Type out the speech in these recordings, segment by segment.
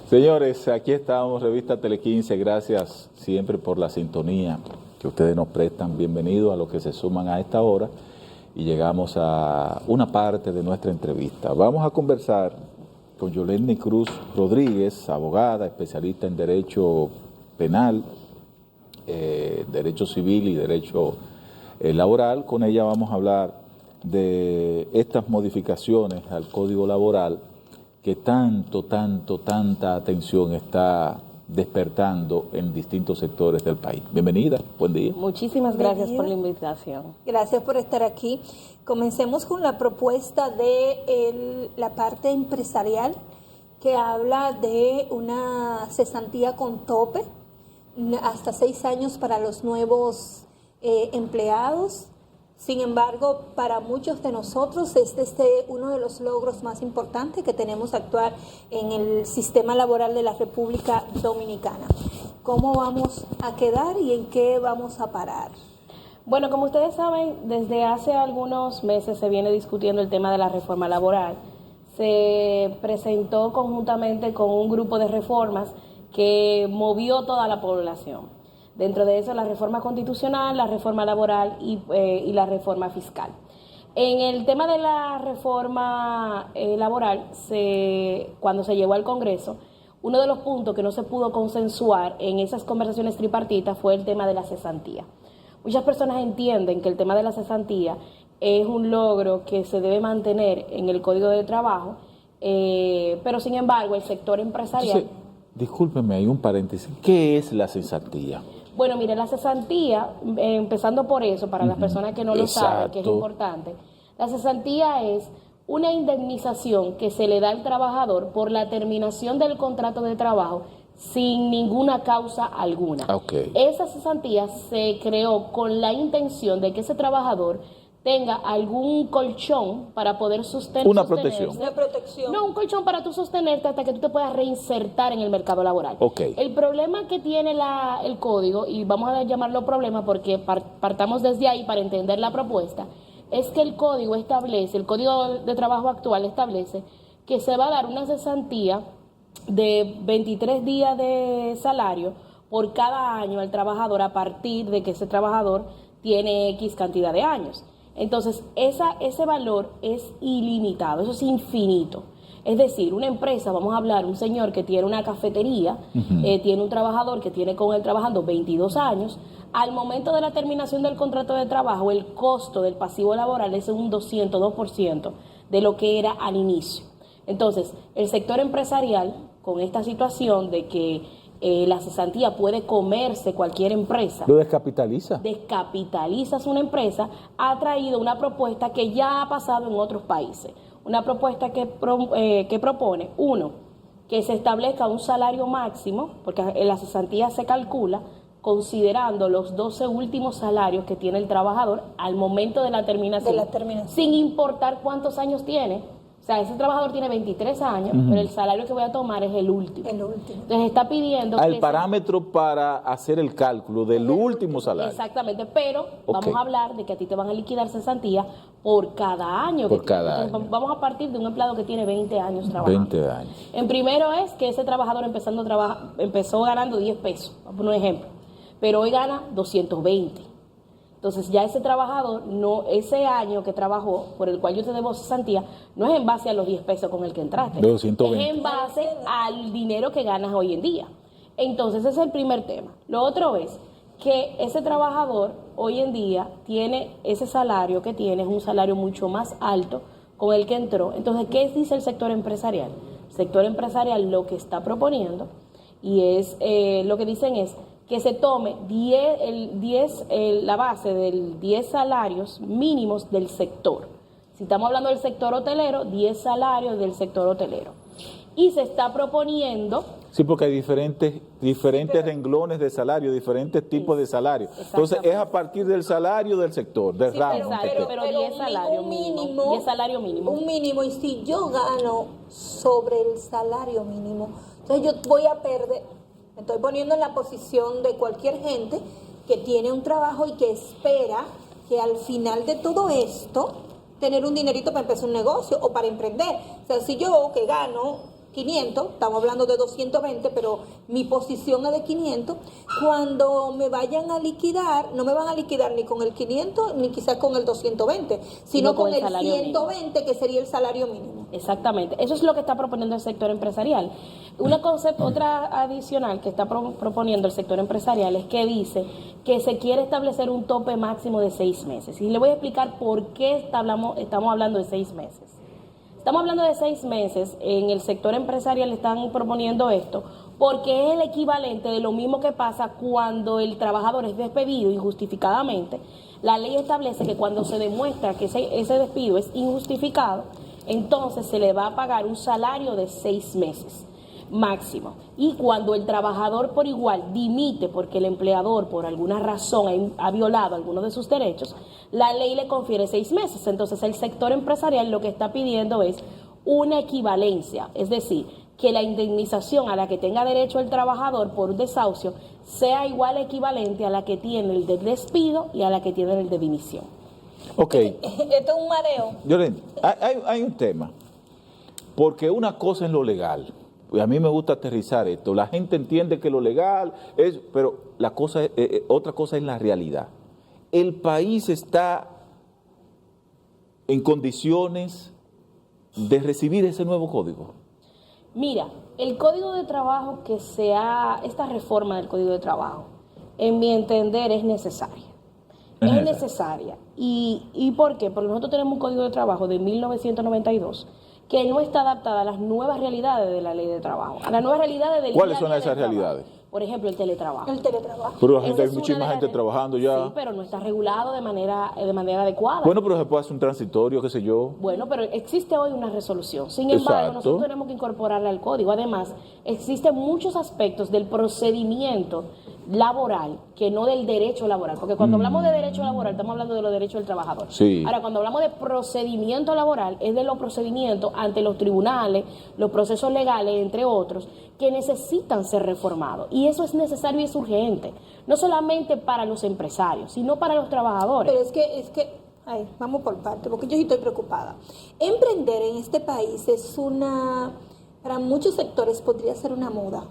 Señores, aquí estamos, Revista Tele 15, gracias siempre por la sintonía que ustedes nos prestan. Bienvenidos a los que se suman a esta hora y llegamos a una parte de nuestra entrevista. Vamos a conversar con Yolenny Cruz Rodríguez, abogada, especialista en Derecho Penal, Derecho Civil y Derecho Laboral. Con ella vamos a hablar de estas modificaciones al Código Laboral que tanta atención está despertando en distintos sectores del país. Bienvenida, buen día. Muchísimas gracias por la invitación. Gracias por estar aquí. Comencemos con la propuesta de la parte empresarial que habla de una cesantía con tope, hasta 6 años para los nuevos empleados. Sin embargo, para muchos de nosotros este es uno de los logros más importantes que tenemos actuar en el sistema laboral de la República Dominicana. ¿Cómo vamos a quedar y en qué vamos a parar? Bueno, como ustedes saben, desde hace algunos meses se viene discutiendo el tema de la reforma laboral. Se presentó conjuntamente con un grupo de reformas que movió toda la población. Dentro de eso, la reforma constitucional, la reforma laboral y la reforma fiscal. En el tema de la reforma laboral, cuando se llevó al Congreso, uno de los puntos que no se pudo consensuar en esas conversaciones tripartitas fue el tema de la cesantía. Muchas personas entienden que el tema de la cesantía es un logro que se debe mantener en el Código de Trabajo, pero sin embargo el sector empresarial... Entonces, discúlpeme, hay un paréntesis. ¿Qué es la cesantía? Bueno, mire, la cesantía, empezando por eso, para las personas que no lo saben, que es importante, la cesantía es una indemnización que se le da al trabajador por la terminación del contrato de trabajo sin ninguna causa alguna. Okay. Esa cesantía se creó con la intención de que ese trabajador tenga algún colchón para poder sostenerse. Una protección. Una protección. No, un colchón para tú sostenerte hasta que tú te puedas reinsertar en el mercado laboral. Okay. El problema que tiene el código, y vamos a llamarlo problema porque partamos desde ahí para entender la propuesta, es que el código de trabajo actual establece que se va a dar una cesantía de 23 días de salario por cada año al trabajador a partir de que ese trabajador tiene X cantidad de años. Entonces, ese valor es ilimitado, eso es infinito. Es decir, una empresa, vamos a hablar, un señor que tiene una cafetería, tiene un trabajador que tiene con él trabajando 22 años, al momento de la terminación del contrato de trabajo, el costo del pasivo laboral es un 202% de lo que era al inicio. Entonces, el sector empresarial, con esta situación de que la cesantía puede comerse cualquier empresa. ¿Lo descapitaliza? Descapitalizas una empresa, ha traído una propuesta que ya ha pasado en otros países. Una propuesta que propone, uno, que se establezca un salario máximo, porque la cesantía se calcula considerando los 12 últimos salarios que tiene el trabajador al momento de la terminación. Sin importar cuántos años tiene. O sea, ese trabajador tiene 23 años, pero el salario que voy a tomar es el último. Entonces está pidiendo... Al parámetro para hacer el cálculo del último salario. Exactamente, pero vamos a hablar de que a ti te van a liquidar cesantía por cada año. Por cada año. Entonces, vamos a partir de un empleado que tiene 20 años trabajando. 20 años. En primero es que ese trabajador empezó ganando 10 pesos, por un ejemplo, pero hoy gana 220. Entonces ya ese trabajador, ese año que trabajó, por el cual yo te debo cesantía, no es en base a los 10 pesos con el que entraste. 220. Es en base al dinero que ganas hoy en día. Entonces ese es el primer tema. Lo otro es que ese trabajador hoy en día tiene ese salario que tiene, es un salario mucho más alto con el que entró. Entonces, ¿qué dice el sector empresarial? El sector empresarial lo que está proponiendo lo que dicen es que se tome la base del 10 salarios mínimos del sector. Si estamos hablando del sector hotelero, 10 salarios del sector hotelero. Y se está proponiendo... Sí, porque hay diferentes renglones de salario, diferentes tipos de salario. Entonces, es a partir del salario del sector, del ramo. Pero 10 salarios mínimo. 10 salarios mínimo. Un mínimo, y si yo gano sobre el salario mínimo, entonces yo voy a perder... Me estoy poniendo en la posición de cualquier gente que tiene un trabajo y que espera que al final de todo esto tener un dinerito para empezar un negocio o para emprender. O sea, si yo que gano 500, estamos hablando de 220, pero mi posición es de 500, cuando me vayan a liquidar, no me van a liquidar ni con el 500 ni quizás con el 220, sino con el 120, mínimo, que sería el salario mínimo. Exactamente, eso es lo que está proponiendo el sector empresarial. Otra adicional que está proponiendo el sector empresarial es que dice que se quiere establecer un tope máximo de 6 meses. Y le voy a explicar por qué estamos hablando de 6 meses. Estamos hablando de 6 meses, en el sector empresarial están proponiendo esto, porque es el equivalente de lo mismo que pasa cuando el trabajador es despedido injustificadamente. La ley establece que cuando se demuestra que ese despido es injustificado, entonces se le va a pagar un salario de 6 meses máximo. Y cuando el trabajador por igual dimite porque el empleador por alguna razón ha violado algunos de sus derechos, la ley le confiere 6 meses. Entonces el sector empresarial lo que está pidiendo es una equivalencia, es decir, que la indemnización a la que tenga derecho el trabajador por un desahucio sea igual equivalente a la que tiene el de despido y a la que tiene el de dimisión. Ok. Esto es un mareo. Yolanda, hay un tema, porque una cosa es lo legal. Y a mí me gusta aterrizar esto. La gente entiende que lo legal es, pero otra cosa es la realidad. El país está en condiciones de recibir ese nuevo código. Mira, el Código de Trabajo esta reforma del Código de Trabajo, en mi entender, es necesaria. Es necesaria. ¿Y por qué? Porque nosotros tenemos un Código de Trabajo de 1992 que no está adaptada a las nuevas realidades de la ley de trabajo, a las nuevas realidades del ¿Cuáles día a son día esas del trabajo. realidades? Por ejemplo, el teletrabajo. El teletrabajo. Pero hay muchísima gente trabajando ya. Sí, pero no está regulado de manera adecuada. Bueno, pero se puede hacer un transitorio, qué sé yo. Bueno, pero existe hoy una resolución. Sin embargo, nosotros tenemos que incorporarla al código. Además, existen muchos aspectos del procedimiento laboral que no del derecho laboral. Porque cuando hablamos de derecho laboral, estamos hablando de los derechos del trabajador. Sí. Ahora, cuando hablamos de procedimiento laboral, es de los procedimientos ante los tribunales, los procesos legales, entre otros, que necesitan ser reformados. Y eso es necesario y es urgente. No solamente para los empresarios, sino para los trabajadores. Pero es que vamos por parte, porque yo sí estoy preocupada. Emprender en este país para muchos sectores podría ser una moda.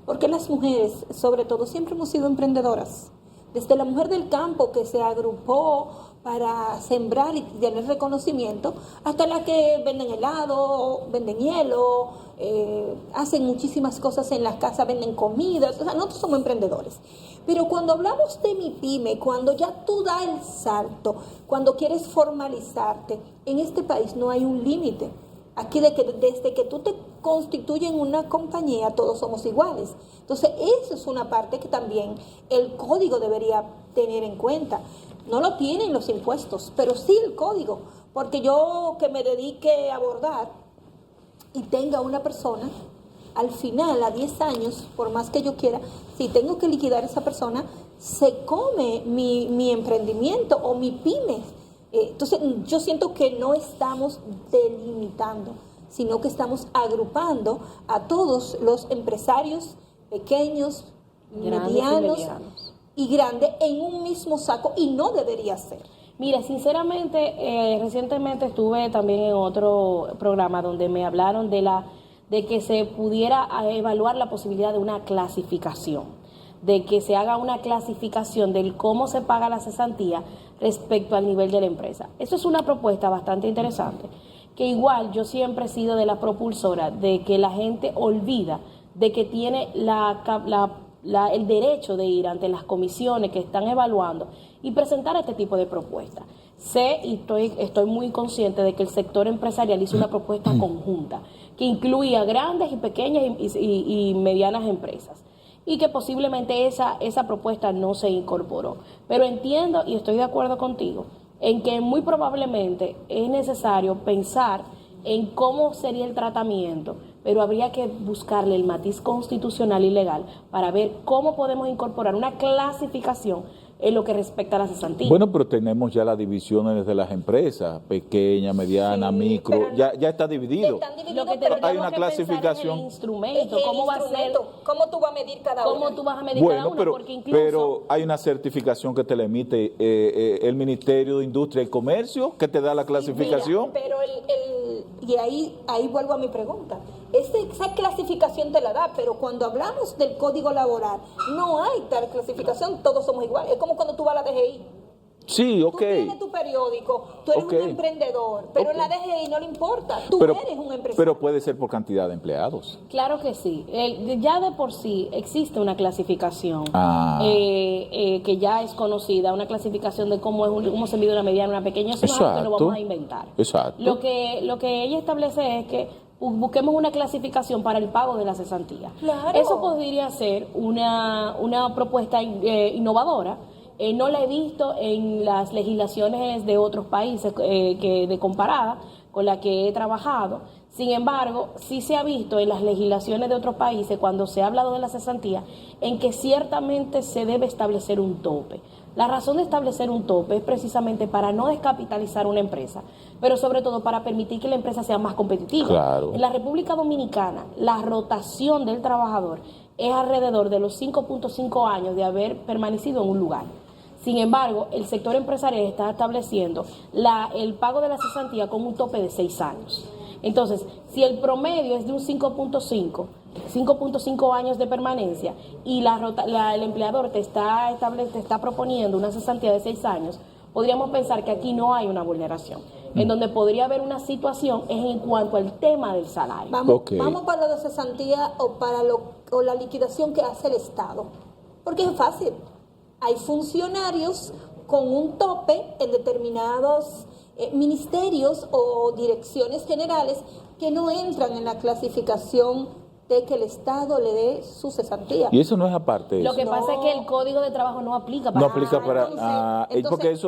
Porque las mujeres, sobre todo, siempre hemos sido emprendedoras. Desde la mujer del campo que se agrupó para sembrar y tener reconocimiento, hasta la que venden helado, venden hielo, hacen muchísimas cosas en las casas, venden comidas. O sea, nosotros somos emprendedores. Pero cuando hablamos de mi pyme, cuando ya tú das el salto, cuando quieres formalizarte, en este país no hay un límite. Aquí desde que tú te constituyes en una compañía, todos somos iguales. Entonces, eso es una parte que también el código debería tener en cuenta. No lo tienen los impuestos, pero sí el código. Porque yo que me dedique a bordar y tenga una persona, al final, a 10 años, por más que yo quiera, si tengo que liquidar a esa persona, se come mi emprendimiento o mi pyme. Entonces, yo siento que no estamos delimitando, sino que estamos agrupando a todos los empresarios pequeños, medianos y grandes en un mismo saco, y no debería ser. Mira, sinceramente, recientemente estuve también en otro programa donde me hablaron de que se pudiera evaluar la posibilidad de una clasificación, de que se haga una clasificación del cómo se paga la cesantía respecto al nivel de la empresa. Eso es una propuesta bastante interesante, que igual yo siempre he sido de la propulsora de que la gente olvida de que tiene el derecho de ir ante las comisiones que están evaluando y presentar este tipo de propuestas. Sé y estoy muy consciente de que el sector empresarial hizo una propuesta conjunta que incluía grandes y pequeñas y medianas empresas, y que posiblemente esa propuesta no se incorporó. Pero entiendo y estoy de acuerdo contigo en que muy probablemente es necesario pensar en cómo sería el tratamiento, pero habría que buscarle el matiz constitucional y legal para ver cómo podemos incorporar una clasificación en lo que respecta a la cesantía. Bueno, pero tenemos ya las divisiones de las empresas, pequeña, mediana, micro, ya está dividido. Lo que pero hay una que clasificación. El instrumento, ¿cómo va a ser? ¿Cómo tú vas a medir cada uno? ¿Cómo tú vas a medir cada uno? Porque incluso pero hay una certificación que te la emite el Ministerio de Industria y Comercio, que te da la clasificación. Mira, pero y ahí vuelvo a mi pregunta. Esa clasificación te la da, pero cuando hablamos del código laboral, no hay tal clasificación, todos somos iguales. Es como cuando tú vas a la DGI. Sí, ok. Tú tienes tu periódico, tú eres Ok. un emprendedor, pero en la DGI no le importa, tú eres un empresario. Pero puede ser por cantidad de empleados. Claro que sí. Ya de por sí existe una clasificación que ya es conocida, una clasificación de cómo se mide una mediana, una pequeña. Eso no es algo que lo vamos a inventar. Exacto. Lo que ella establece es que busquemos una clasificación para el pago de la cesantía. Claro. Eso podría ser una propuesta innovadora. No la he visto en las legislaciones de otros países de comparada con la que he trabajado. Sin embargo, sí se ha visto en las legislaciones de otros países, cuando se ha hablado de la cesantía, en que ciertamente se debe establecer un tope. La razón de establecer un tope es precisamente para no descapitalizar una empresa, pero sobre todo para permitir que la empresa sea más competitiva. Claro. En la República Dominicana, la rotación del trabajador es alrededor de los 5.5 años de haber permanecido en un lugar. Sin embargo, el sector empresarial está estableciendo el pago de la cesantía con un tope de 6 años. Entonces, si el promedio es de un 5.5 años de permanencia y el empleador te está proponiendo una cesantía de 6 años, podríamos pensar que aquí no hay una vulneración. En donde podría haber una situación es en cuanto al tema del salario. Vamos para la cesantía o la liquidación que hace el Estado. Porque es fácil. Hay funcionarios con un tope en determinados ministerios o direcciones generales que no entran en la clasificación de que el Estado le dé su cesantía. Y eso no es aparte de Lo eso. que pasa es que el Código de Trabajo no aplica para... No aplica para... Entonces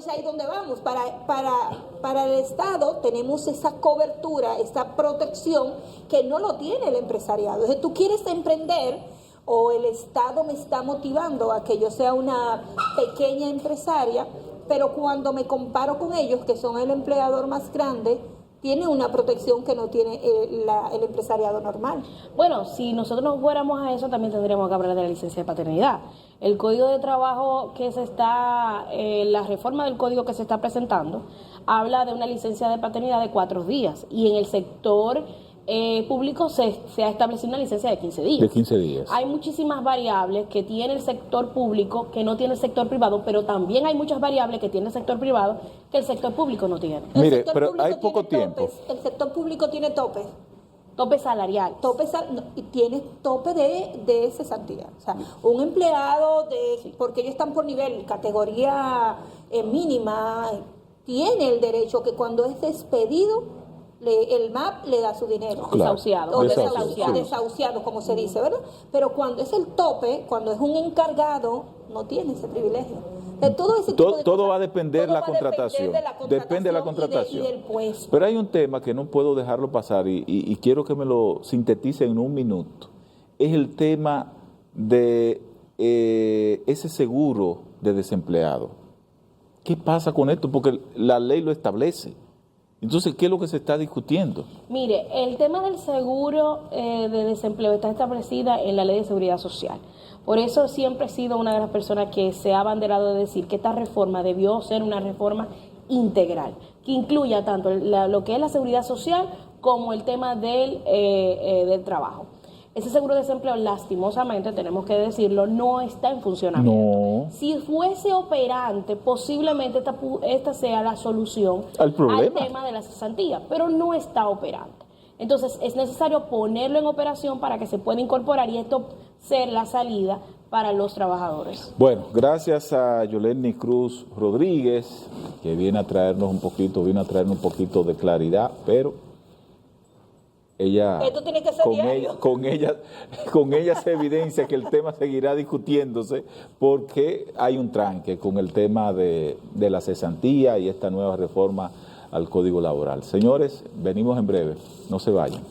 ahí es donde vamos. Para el Estado tenemos esa cobertura, esa protección que no lo tiene el empresariado. Entonces tú quieres emprender o el Estado me está motivando a que yo sea una pequeña empresaria, pero cuando me comparo con ellos, que son el empleador más grande, tiene una protección que no tiene el empresariado normal. Bueno, si nosotros nos fuéramos a eso, también tendríamos que hablar de la licencia de paternidad. El Código de Trabajo la reforma del Código que se está presentando, habla de una licencia de paternidad de 4 días, y en el sector público se ha establecido una licencia de 15 días. De 15 días. Hay muchísimas variables que tiene el sector público que no tiene el sector privado, pero también hay muchas variables que tiene el sector privado que el sector público no tiene. Mire, pero hay poco tiempo. El sector público tiene topes. Tope salarial. Y tiene tope de cesantía. O sea, un empleado porque ellos están por nivel, categoría mínima, tiene el derecho que cuando es despedido, el MAP le da su dinero. Claro. Desahuciado. O desahuciado, como se dice, ¿verdad? Pero cuando es el tope, cuando es un encargado, no tiene ese privilegio. De todo ese tipo de Todo cosas, va a depender de la contratación. Depende de la contratación. Y del puesto. Pero hay un tema que no puedo dejarlo pasar y quiero que me lo sintetice en un minuto. Es el tema de ese seguro de desempleado. ¿Qué pasa con esto? Porque la ley lo establece. Entonces, ¿qué es lo que se está discutiendo? Mire, el tema del seguro de desempleo está establecida en la Ley de Seguridad Social. Por eso siempre he sido una de las personas que se ha abanderado de decir que esta reforma debió ser una reforma integral, que incluya tanto lo que es la seguridad social como el tema del trabajo. Ese seguro de desempleo, lastimosamente, tenemos que decirlo, no está en funcionamiento. No. Si fuese operante, posiblemente esta sea la solución al tema de la cesantía, pero no está operante. Entonces, es necesario ponerlo en operación para que se pueda incorporar y esto ser la salida para los trabajadores. Bueno, gracias a Yolenny Cruz Rodríguez, que vino a traernos un poquito de claridad, pero ella, esto tiene que ser diario. Con ella se evidencia que el tema seguirá discutiéndose porque hay un tranque con el tema de la cesantía y esta nueva reforma al Código Laboral. Señores, venimos en breve, no se vayan.